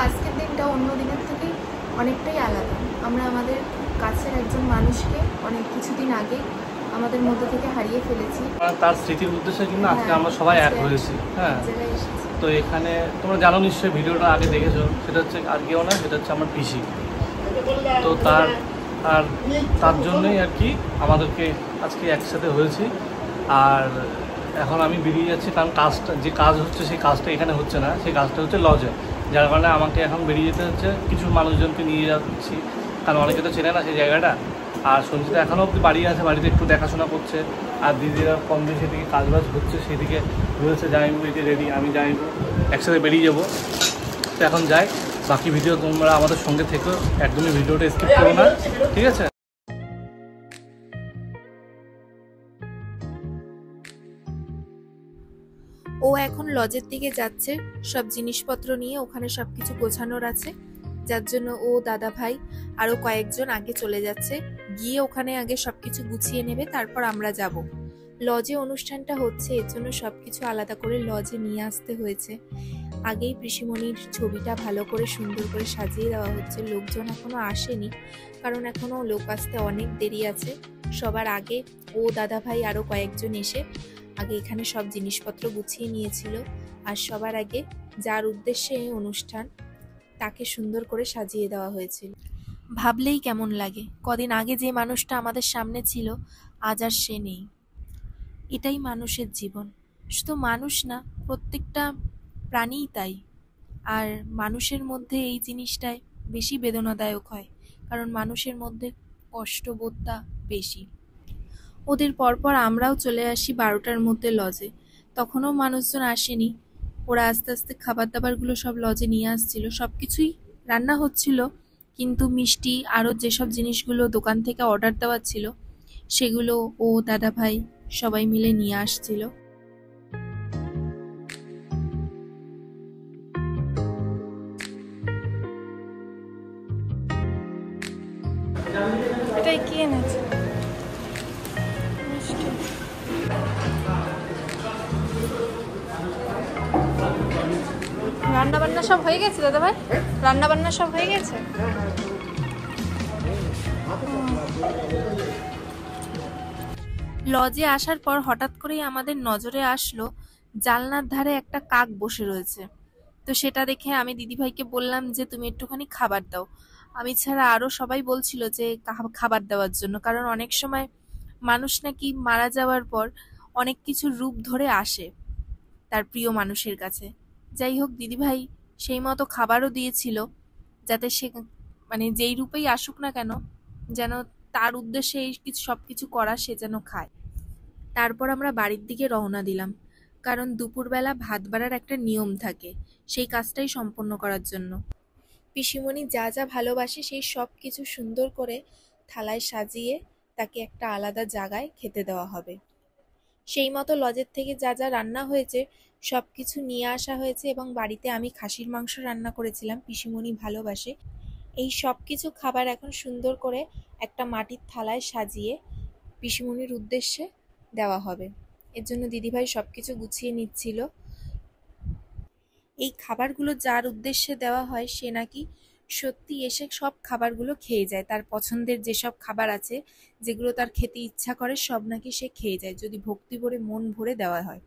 আজকের দিনটা অন্য দিনের থেকে অনেকটাই আলাদা। আমরা আমাদের কাছের একজন মানুষকে অনেক কিছুদিন আগে আমাদের মধ্যে থেকে হারিয়ে ফেলেছি। তার স্মৃতির উদ্দেশ্যে কিন্তু আজকে আমরা সবাই এক হয়েছি। হ্যাঁ, তো এখানে তোমরা জানো নিশ্চয়ই, ভিডিওটা আগে দেখেছো। সেটা হচ্ছে আর কেউ না, সেটা হচ্ছে আমার পিসি। তো তার জন্যই আর কি আমাদেরকে আজকে একসাথে হয়েছি। আর এখন আমি বেরিয়ে যাচ্ছি, কারণ যে কাজ হচ্ছে সেই কাজটা এখানে হচ্ছে না, সেই কাজটা হচ্ছে লজে। যার কারণে আমাকে এখন বেরিয়ে যেতে হচ্ছে, কিছু মানুষজনকে নিয়ে যাচ্ছি, কারণ অনেকে তো চেনে না সেই জায়গাটা। আর সঞ্চিতা এখনও অবধি বাড়ি আছে, বাড়িতে একটু দেখাশোনা করছে। আর দিদিরা কম বেশি সেদিকে কাজবাজ হচ্ছে, সেদিকে রয়েছে। যাইবো এই যে রেডি, আমি যাইবো, একসাথে বেরিয়ে যাবো। তো এখন যাই, বাকি ভিডিও তোমরা আমাদের সঙ্গে থেকো, একদমই ভিডিওটা স্কিপ করো না, ঠিক আছে? ও এখন লজের দিকে যাচ্ছে সব জিনিসপত্র নিয়ে, ওখানে সবকিছু গোছানোর আছে, যার জন্য ও দাদা ভাই আরো কয়েকজন আগে চলে যাচ্ছে, গিয়ে ওখানে আগে সবকিছু গুছিয়ে নেবে, তারপর আমরা যাব। লজে অনুষ্ঠানটা হচ্ছে, এর জন্য সবকিছু আলাদা করে লজে নিয়ে আসতে হয়েছে। আগেই পিসিমণির ছবিটা ভালো করে সুন্দর করে সাজিয়ে দেওয়া হচ্ছে। লোকজন এখনো আসেনি, কারণ এখনো লোক আসতে অনেক দেরি আছে। সবার আগে ও দাদা ভাই আরো কয়েকজন এসে আগে এখানে সব জিনিসপত্র গুছিয়ে নিয়েছিল। আর সবার আগে যার উদ্দেশ্যে এই অনুষ্ঠান, তাকে সুন্দর করে সাজিয়ে দেওয়া হয়েছিল। ভাবলেই কেমন লাগে, কদিন আগে যে মানুষটা আমাদের সামনে ছিল, আজ আর সে নেই। এটাই মানুষের জীবন। শুধু মানুষ না, প্রত্যেকটা প্রাণীই তাই। আর মানুষের মধ্যে এই জিনিসটাই বেশি বেদনাদায়ক হয়, কারণ মানুষের মধ্যে কষ্টবোধটা বেশি। ওদের পরপর আমরাও চলে আসি 12টার মধ্যে লজে। তখনও মানুষজন আসেনি। ওরা আস্তে আস্তে খাবার দাবারগুলো সব লজে নিয়ে আসছিল, সবকিছুই রান্না হচ্ছিল, কিন্তু মিষ্টি আরও যেসব জিনিসগুলো দোকান থেকে অর্ডার দেওয়া ছিল, সেগুলো ও দাদা ভাই সবাই মিলে নিয়ে আসছিল। এটাই কি এনেছে? রান্না বান্না সব হয়ে গেছে দাদা ভাই? রান্না বান্না সব হয়ে গেছে? লজে আসার পর হঠাৎ করেই আমাদের নজরে আসলো জানলার ধারে একটা কাক বসে রয়েছে। তো সেটা দেখে আমি দিদিভাইকে বললাম যে তুমি একটুখানি খাবার দাও। আমি ছাড়া আরো সবাই বলছিল যে খাবার দেওয়ার জন্য, কারণ অনেক সময় মানুষ নাকি মারা যাওয়ার পর অনেক কিছু রূপ ধরে আসে তার প্রিয় মানুষের কাছে। যাই হোক, দিদিভাই সেই মতো খাবারও দিয়েছিল, যাতে সে মানে যেই রূপেই আসুক না কেন, যেন তার উদ্দেশ্যে এই সবকিছু করা সে যেন খায়। তারপর আমরা বাড়ির দিকে রওনা দিলাম, কারণ দুপুরবেলা ভাত বাড়ার একটা নিয়ম থাকে, সেই কাজটাই সম্পন্ন করার জন্য। পিসিমণি যা যা ভালোবাসে সেই সব কিছু সুন্দর করে থালায় সাজিয়ে তাকে একটা আলাদা জায়গায় খেতে দেওয়া হবে। সেই মতো লজের থেকে যা যা রান্না হয়েছে সব কিছু নিয়ে আসা হয়েছে, এবং বাড়িতে আমি খাসির মাংস রান্না করেছিলাম, পিসিমণি ভালোবাসে। এই সব কিছু খাবার এখন সুন্দর করে একটা মাটির থালায় সাজিয়ে পিসিমণির উদ্দেশ্যে দেওয়া হবে। এর জন্য দিদিভাই সব কিছু গুছিয়ে নিচ্ছিল। এই খাবারগুলো যার উদ্দেশ্যে দেওয়া হয় সে নাকি সত্যি এসে সব খাবারগুলো খেয়ে যায়। তার পছন্দের যেসব খাবার আছে, যেগুলো তার খেতে ইচ্ছা করে, সব নাকি সে খেয়ে যায়, যদি ভক্তি ভরে মন ভরে দেওয়া হয়।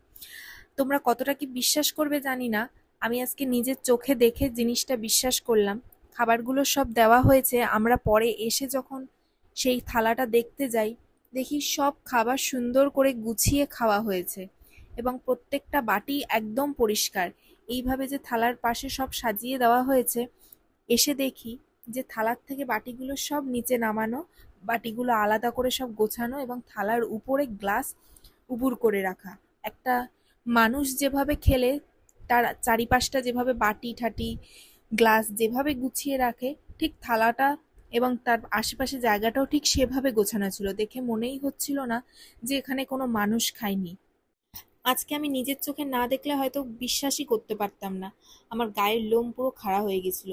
তোমরা কতটা কি বিশ্বাস করবে জানি না, আমি আজকে নিজের চোখে দেখে জিনিসটা বিশ্বাস করলাম। খাবারগুলো সব দেওয়া হয়েছে, আমরা পরে এসে যখন সেই থালাটা দেখতে যাই, দেখি সব খাবার সুন্দর করে গুছিয়ে খাওয়া হয়েছে, এবং প্রত্যেকটা বাটি একদম পরিষ্কার। এইভাবে যে থালার পাশে সব সাজিয়ে দেওয়া হয়েছে, এসে দেখি যে থালার থেকে বাটিগুলো সব নিচে নামানো, বাটিগুলো আলাদা করে সব গোছানো, এবং থালার উপরে গ্লাস উপুর করে রাখা। একটা মানুষ যেভাবে খেলে তার চারিপাশটা যেভাবে বাটি ঠাটি গ্লাস যেভাবে গুছিয়ে রাখে, ঠিক থালাটা এবং তার আশেপাশে জায়গাটাও ঠিক সেভাবে গোছানো ছিল। দেখে মনেই হচ্ছিল না যে এখানে কোনো মানুষ খায়নি। আজকে আমি নিজের চোখে না দেখলে হয়তো বিশ্বাসই করতে পারতাম না। আমার গায়ের লোম পুরো খাড়া হয়ে গেছিল।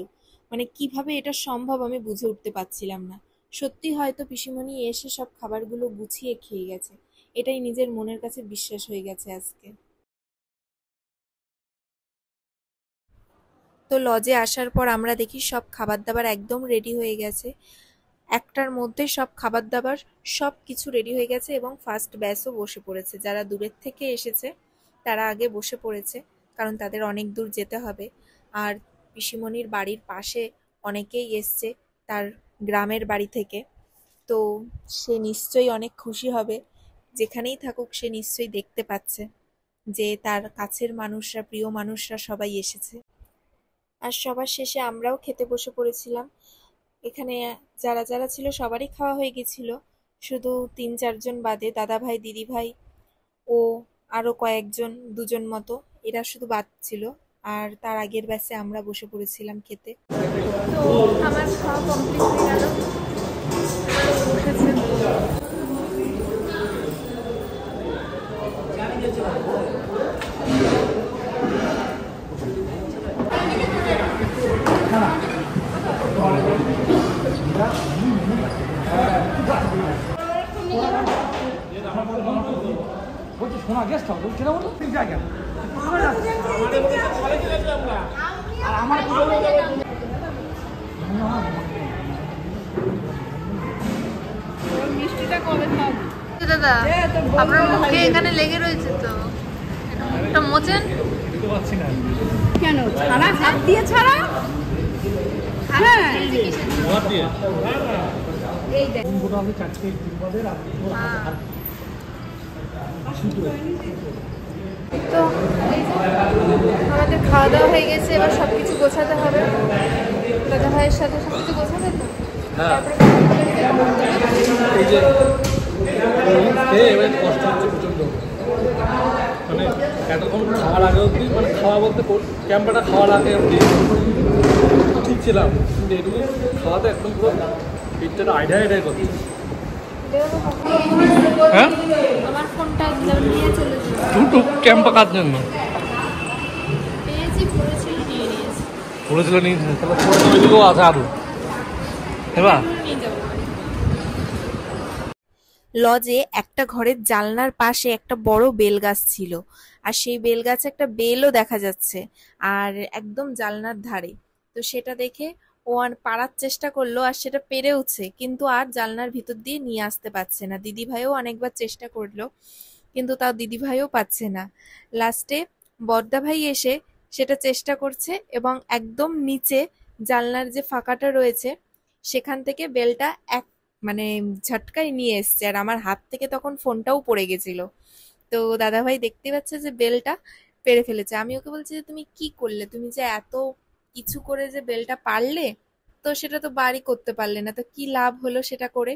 মানে কিভাবে এটা সম্ভব আমি বুঝে উঠতে পারছিলাম না। সত্যি হয়তো পিসিমণি এসে সব খাবারগুলো গুছিয়ে খেয়ে গেছে, এটাই নিজের মনের কাছে বিশ্বাস হয়ে গেছে আজকে। তো লজে আসার পর আমরা দেখি সব খাবার দাবার একদম রেডি হয়ে গেছে। একটার মধ্যে সব খাবার দাবার সব কিছু রেডি হয়ে গেছে এবং ফার্স্ট ব্যাচও বসে পড়েছে। যারা দূরের থেকে এসেছে তারা আগে বসে পড়েছে, কারণ তাদের অনেক দূর যেতে হবে। আর পিসিমণির বাড়ির পাশে অনেকেই এসছে তার গ্রামের বাড়ি থেকে, তো সে নিশ্চয়ই অনেক খুশি হবে। যেখানেই থাকুক সে নিশ্চয়ই দেখতে পাচ্ছে যে তার কাছের মানুষরা, প্রিয় মানুষরা সবাই এসেছে। আর সবার শেষে আমরাও খেতে বসে পড়েছিলাম। এখানে যারা যারা ছিল সবারই খাওয়া হয়ে গেছিল, শুধু ৩-৪ জন বাদে, দাদা ভাই, দিদি ভাই ও আরো কয়েকজন, 2 জন মতো, এরা শুধু বাদ ছিল। আর তার আগের ব্যাচে আমরা বসে পড়েছিলাম খেতে। তো আমার খাওয়া কমপ্লিট হয়ে গেল, বসেছে। শোনা গেস্ট হাউস কেন বলো তিন জায়গা মিষ্টিটা কবে খাবো দাদা? আপনার মুখে এখানে লেগে রয়েছে তো, এটা মোচেন দিতে পারছি না কেন? ছাড়া হাত দিয়ে ছাড়া, হ্যাঁ হাত দিয়ে এই দেখ। গোটা আমি চারটে তিনবাদের তো আমাদের খাওয়া দাওয়া হয়ে গেছে, এবার সবকিছু গোছাতে হবে। দাদা ভাইয়ের সাথে সবকিছু গোছাবে তো। হ্যাঁ এই যে এবার কষ্ট হচ্ছে প্রচন্ড, মানে এতক্ষণ খাওয়ার আগে অবধি, মানে খাওয়া বলতে ক্যাম্পাটা খাওয়ার আগে অবধি ঠিক ছিলাম, কিন্তু এটুকু খাওয়াতে একদম পুরো পিঠটা আইডাই করছে। হ্যাঁ আমার ফোনটা নিয়ে চলে যাবে দুটো ক্যাম্পা কার জন্য পেয়েছি, পড়েছিল নিয়ে নিয়েছি, পড়েছিল নিয়ে তাহলে ওইগুলো আছে আরো এবার। নিয়ে যাবো। লজে একটা ঘরের জানলার পাশে একটা বড় বেল গাছ ছিল, আর সেই বেল গাছে একটা বেলও দেখা যাচ্ছে আর একদম জানলার ধারে। তো সেটা দেখে ও আর পারার চেষ্টা করলো, আর সেটা পেরেওছে, কিন্তু আর জানলার ভিতর দিয়ে নিয়ে আসতে পারছে না। দিদিভাইও অনেকবার চেষ্টা করলো, কিন্তু তাও দিদিভাইও পাচ্ছে না। লাস্টে বড়দা ভাই এসে সেটা চেষ্টা করছে এবং একদম নিচে জানলার যে ফাঁকাটা রয়েছে সেখান থেকে বেলটা মানে ঝটকায় নিয়ে এসছে, আর আমার হাত থেকে তখন ফোনটাও পড়ে গেছিল। তো দাদাভাই দেখতে পাচ্ছে যে বেলটা পেরে ফেলেছে। আমি ওকে বলছি যে তুমি কি করলে, তুমি যে এত কিছু করে যে বেলটা পারলে, তো সেটা তো বাড়ি করতে পারলে না, তো কি লাভ হলো সেটা করে।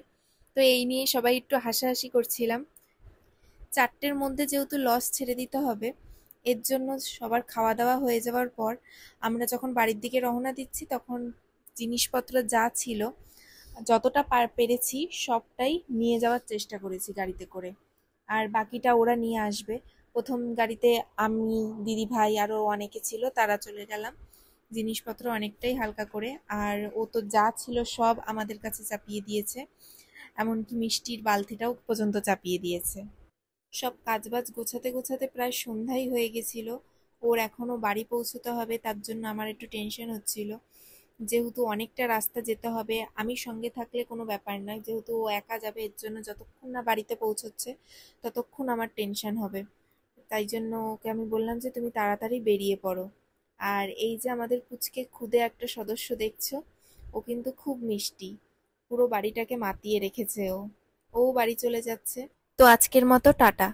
তো এই নিয়ে সবাই একটু হাসাহাসি করছিলাম। 4টের মধ্যে যেহেতু লস ছেড়ে দিতে হবে, এর জন্য সবার খাওয়া দাওয়া হয়ে যাওয়ার পর আমরা যখন বাড়ির দিকে রওনা দিচ্ছি, তখন জিনিসপত্র যা ছিল যতটা পেরেছি সবটাই নিয়ে যাওয়ার চেষ্টা করেছি গাড়িতে করে, আর বাকিটা ওরা নিয়ে আসবে। প্রথম গাড়িতে আমি, দিদি ভাই আরও অনেকে ছিল, তারা চলে গেলাম জিনিসপত্র অনেকটাই হালকা করে। আর ও তো যা ছিল সব আমাদের কাছে চাপিয়ে দিয়েছে, এমনকি মিষ্টির বালতিটাও পর্যন্ত চাপিয়ে দিয়েছে। সব কাজবাজ গোছাতে গোছাতে প্রায় সন্ধ্যাই হয়ে গেছিল। ওর এখনো বাড়ি পৌঁছতে হবে, তার জন্য আমার একটু টেনশন হচ্ছিল। যেহেতু অনেকটা রাস্তা যেতে হবে, আমি সঙ্গে থাকলে কোনো ব্যাপার নয়, যেহেতু ও একা যাবে, এর জন্য যতক্ষণ না বাড়িতে পৌঁছচ্ছে ততক্ষণ আমার টেনশন হবে। তাই জন্য ওকে আমি বললাম যে তুমি তাড়াতাড়ি বেরিয়ে পড়ো। আর এই যে আমাদের পুচকে খুদে একটা সদস্য দেখছো, ও কিন্তু খুব মিষ্টি, পুরো বাড়িটাকে মাতিয়ে রেখেছে। ও বাড়ি চলে যাচ্ছে। তো আজকের মতো টাটা।